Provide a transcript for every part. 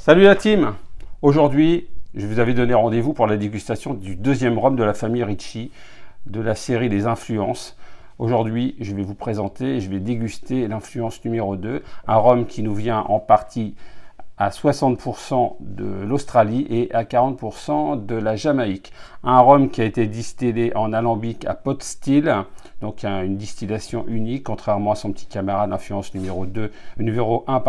Salut la team! Aujourd'hui, je vous avais donné rendez-vous pour la dégustation du deuxième rhum de la famille Ricci, de la série des influences. Aujourd'hui, je vais vous présenter et je vais déguster l'influence numéro 2, un rhum qui nous vient en partie à 60% de l'Australie et à 40% de la Jamaïque. Un rhum qui a été distillé en alambic à pot still, donc une distillation unique, contrairement à son petit camarade influence numéro 1,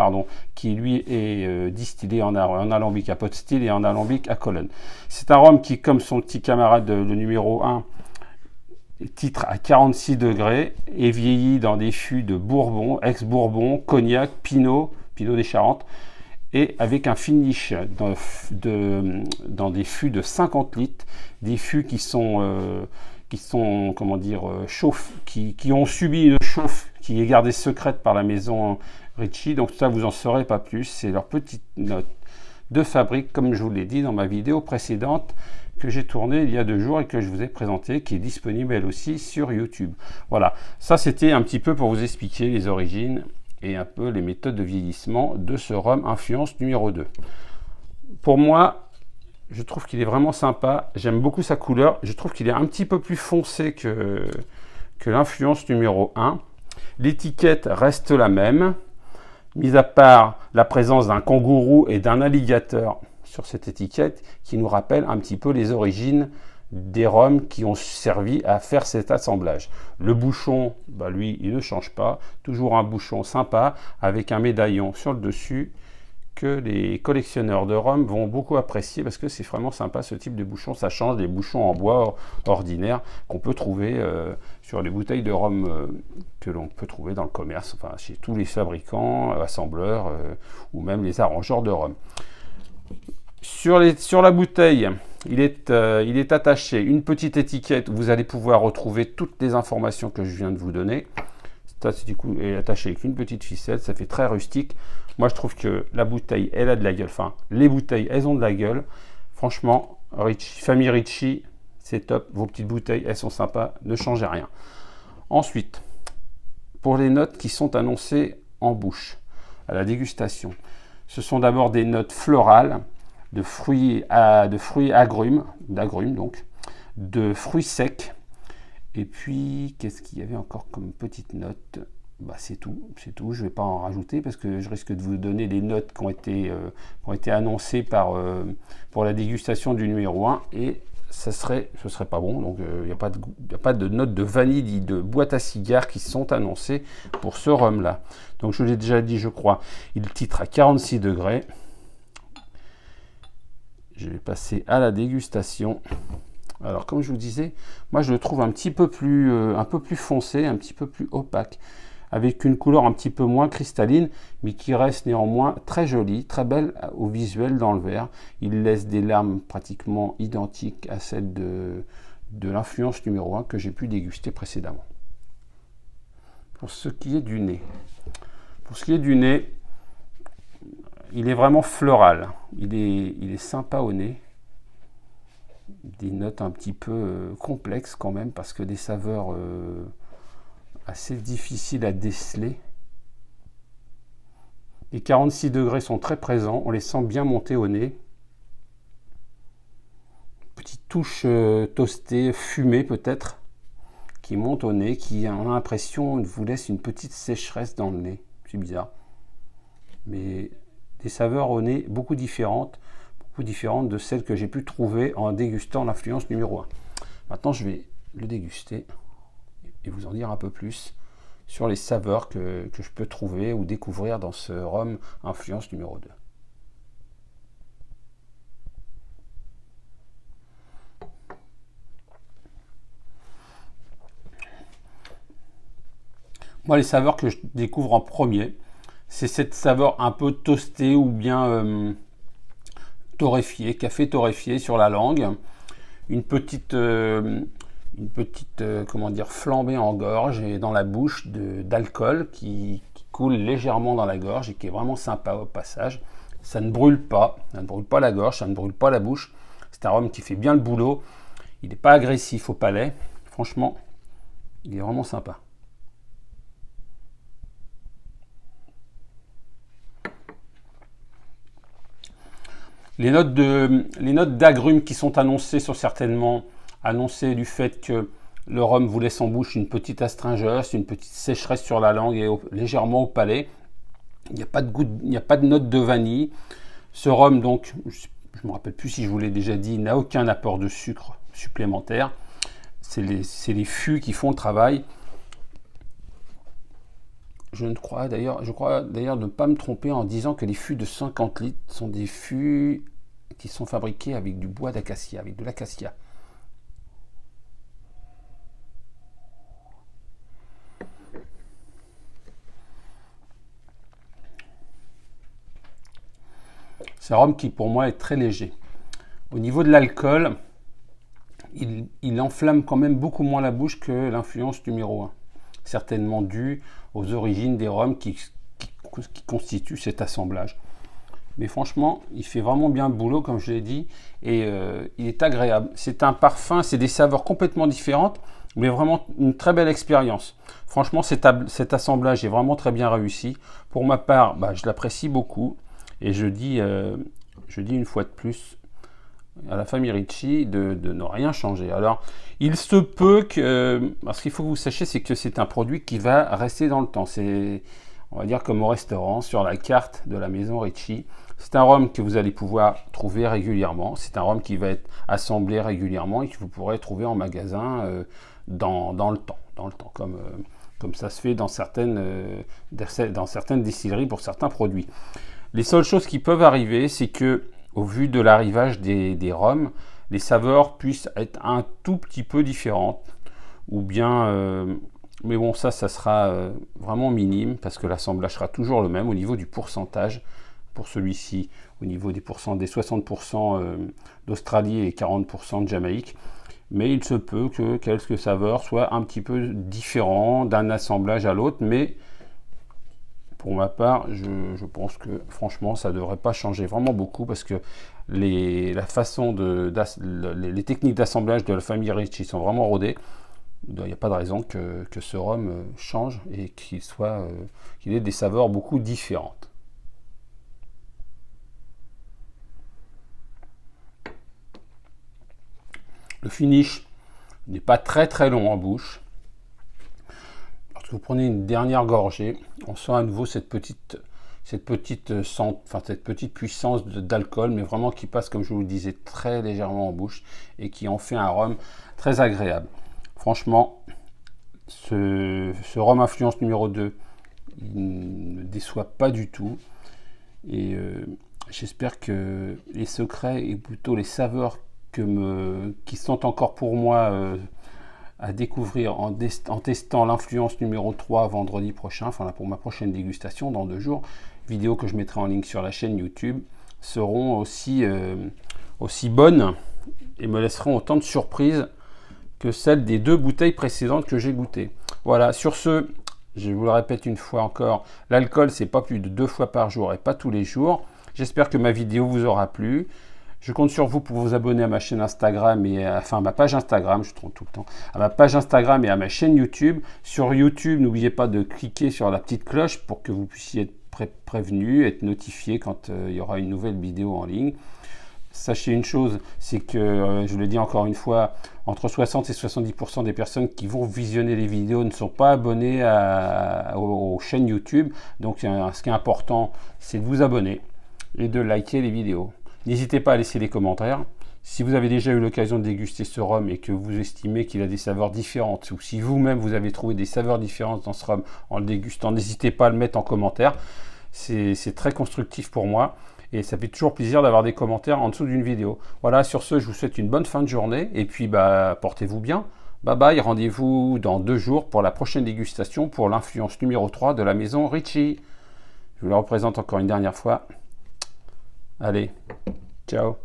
qui lui est distillé en alambic à pot still et en alambic à colonne. C'est un rhum qui, comme son petit camarade le numéro 1, titre à 46 degrés, est vieilli dans des fûts de Bourbon, ex-Bourbon, Cognac, Pinot des Charentes, et avec un finish dans des fûts de 50 litres, des fûts qui sont comment dire, qui ont subi une chauffe qui est gardée secrète par la maison Ricci. Donc ça, vous en saurez pas plus. C'est leur petite note de fabrique, comme je vous l'ai dit dans ma vidéo précédente que j'ai tournée il y a 2 jours et que je vous ai présentée, qui est disponible elle aussi sur YouTube. Voilà, ça c'était un petit peu pour vous expliquer les origines et un peu les méthodes de vieillissement de ce rhum influence numéro 2. Pour moi, je trouve qu'il est vraiment sympa, j'aime beaucoup sa couleur, je trouve qu'il est un petit peu plus foncé que l'influence numéro 1. L'étiquette reste la même, mis à part la présence d'un kangourou et d'un alligator sur cette étiquette qui nous rappelle un petit peu les origines des rhums qui ont servi à faire cet assemblage. Le bouchon, lui, il ne change pas. Toujours un bouchon sympa avec un médaillon sur le dessus que les collectionneurs de rhum vont beaucoup apprécier parce que c'est vraiment sympa ce type de bouchon. Ça change des bouchons en bois ordinaires qu'on peut trouver sur les bouteilles de rhum que l'on peut trouver dans le commerce, enfin chez tous les fabricants, assembleurs ou même les arrangeurs de rhum. Sur la bouteille, il est attaché une petite étiquette où vous allez pouvoir retrouver toutes les informations que je viens de vous donner. Ça, du coup, est attaché avec une petite ficelle, ça fait très rustique. Moi, je trouve que la bouteille, elle a de la gueule. Enfin, les bouteilles, elles ont de la gueule. Franchement, famille Ricci, c'est top. Vos petites bouteilles, elles sont sympas, ne changez rien. Ensuite, pour les notes qui sont annoncées en bouche, à la dégustation, ce sont d'abord des notes florales, de fruits agrumes, donc, de fruits secs. Et puis, qu'est-ce qu'il y avait encore comme petite note? C'est tout. Je ne vais pas en rajouter parce que je risque de vous donner les notes qui ont été annoncées pour la dégustation du numéro 1 et ce serait pas bon. Donc, il n'y a pas de notes de vanille, de boîte à cigares qui sont annoncées pour ce rhum-là. Donc, je l'ai déjà dit, je crois, il titre à 46 degrés. Je vais passer à la dégustation. Alors, comme je vous disais, moi je le trouve un peu plus foncé, un petit peu plus opaque, avec une couleur un petit peu moins cristalline, mais qui reste néanmoins très jolie, très belle au visuel dans le verre. Il laisse des larmes pratiquement identiques à celles de l'influence numéro 1 que j'ai pu déguster précédemment. Pour ce qui est du nez, il est vraiment floral, il est sympa au nez. Des notes un petit peu complexes quand même, parce que des saveurs assez difficiles à déceler. Les 46 degrés sont très présents, on les sent bien monter au nez. Petite touche toastée, fumée peut-être, qui monte au nez, qui a l'impression vous laisse une petite sécheresse dans le nez. C'est bizarre. Mais des saveurs au nez beaucoup différentes de celles que j'ai pu trouver en dégustant l'influence numéro 1. Maintenant, je vais le déguster et vous en dire un peu plus sur les saveurs que je peux trouver ou découvrir dans ce rhum influence numéro 2. Moi, les saveurs que je découvre en premier, c'est cette saveur un peu toastée ou bien torréfié, café torréfié sur la langue, une petite comment dire, flambée en gorge et dans la bouche d'alcool qui coule légèrement dans la gorge et qui est vraiment sympa au passage. Ça ne brûle pas la gorge, ça ne brûle pas la bouche. C'est un rhum qui fait bien le boulot. Il n'est pas agressif au palais. Franchement, il est vraiment sympa. Les notes d'agrumes qui sont annoncées sont certainement annoncées du fait que le rhum vous laisse en bouche une petite astringence, une petite sécheresse sur la langue et légèrement au palais. Il n'y a pas de goût, il n'y a pas de note de vanille. Ce rhum, donc, je ne me rappelle plus si je vous l'ai déjà dit, n'a aucun apport de sucre supplémentaire. C'est les fûts qui font le travail. Je crois d'ailleurs ne pas me tromper en disant que les fûts de 50 litres sont des fûts qui sont fabriqués avec du bois d'acacia, avec de l'acacia. C'est un rhum qui pour moi est très léger. Au niveau de l'alcool, il enflamme quand même beaucoup moins la bouche que l'influence numéro 1. Certainement dû aux origines des rhums qui constituent cet assemblage. Mais franchement, il fait vraiment bien le boulot, comme je l'ai dit, et il est agréable. C'est un parfum, c'est des saveurs complètement différentes, mais vraiment une très belle expérience. Franchement, cet assemblage est vraiment très bien réussi. Pour ma part, je l'apprécie beaucoup, et je dis une fois de plus à la famille Ricci de ne rien changer. Alors, il se peut que, parce qu'il faut que vous sachiez, c'est que c'est un produit qui va rester dans le temps. C'est, on va dire, comme au restaurant, sur la carte de la maison Ricci. C'est un rhum que vous allez pouvoir trouver régulièrement. C'est un rhum qui va être assemblé régulièrement et que vous pourrez trouver en magasin dans le temps, comme ça se fait dans certaines distilleries pour certains produits. Les seules choses qui peuvent arriver, c'est que au vu de l'arrivage des rhums, les saveurs puissent être un tout petit peu différentes, ou bien, mais bon, ça sera vraiment minime, parce que l'assemblage sera toujours le même au niveau du pourcentage. Pour celui-ci, au niveau des 60% d'Australie et 40% de Jamaïque, mais il se peut que quelques saveurs soient un petit peu différents d'un assemblage à l'autre, mais pour ma part, je pense que franchement, ça ne devrait pas changer vraiment beaucoup parce que les techniques d'assemblage de la famille Ricci sont vraiment rodées. Il n'y a pas de raison que ce rhum change et qu'il ait des saveurs beaucoup différentes. Le finish n'est pas très très long en bouche. Vous prenez une dernière gorgée, on sent à nouveau cette petite puissance d'alcool, mais vraiment qui passe, comme je vous le disais, très légèrement en bouche et qui en fait un rhum très agréable. Franchement, ce rhum influence numéro 2, il ne déçoit pas du tout. Et j'espère que les secrets et plutôt les saveurs qui sont encore pour moi à découvrir en testant l'influence numéro 3 vendredi prochain, enfin pour ma prochaine dégustation dans 2 jours, vidéo que je mettrai en ligne sur la chaîne YouTube, seront aussi bonnes et me laisseront autant de surprises que celles des 2 bouteilles précédentes que j'ai goûtées. Voilà, sur ce, je vous le répète une fois encore, l'alcool c'est pas plus de 2 fois par jour et pas tous les jours. J'espère que ma vidéo vous aura plu. Je compte sur vous pour vous abonner à ma chaîne Instagram à ma page Instagram, je trompe tout le temps, à ma page Instagram et à ma chaîne YouTube. Sur YouTube, n'oubliez pas de cliquer sur la petite cloche pour que vous puissiez être prévenu, être notifié quand il y aura une nouvelle vidéo en ligne. Sachez une chose, c'est que, je le dis encore une fois, entre 60 et 70% des personnes qui vont visionner les vidéos ne sont pas abonnées aux chaînes YouTube. Donc ce qui est important, c'est de vous abonner et de liker les vidéos. N'hésitez pas à laisser des commentaires. Si vous avez déjà eu l'occasion de déguster ce rhum et que vous estimez qu'il a des saveurs différentes, ou si vous-même vous avez trouvé des saveurs différentes dans ce rhum en le dégustant, n'hésitez pas à le mettre en commentaire. C'est très constructif pour moi et ça fait toujours plaisir d'avoir des commentaires en dessous d'une vidéo. Voilà, sur ce, je vous souhaite une bonne fin de journée et puis portez-vous bien. Bye bye, rendez-vous dans 2 jours pour la prochaine dégustation pour l'influence numéro 3 de la maison Ricci. Je vous la représente encore une dernière fois. Allez, ciao,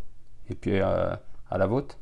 et puis à la vôtre.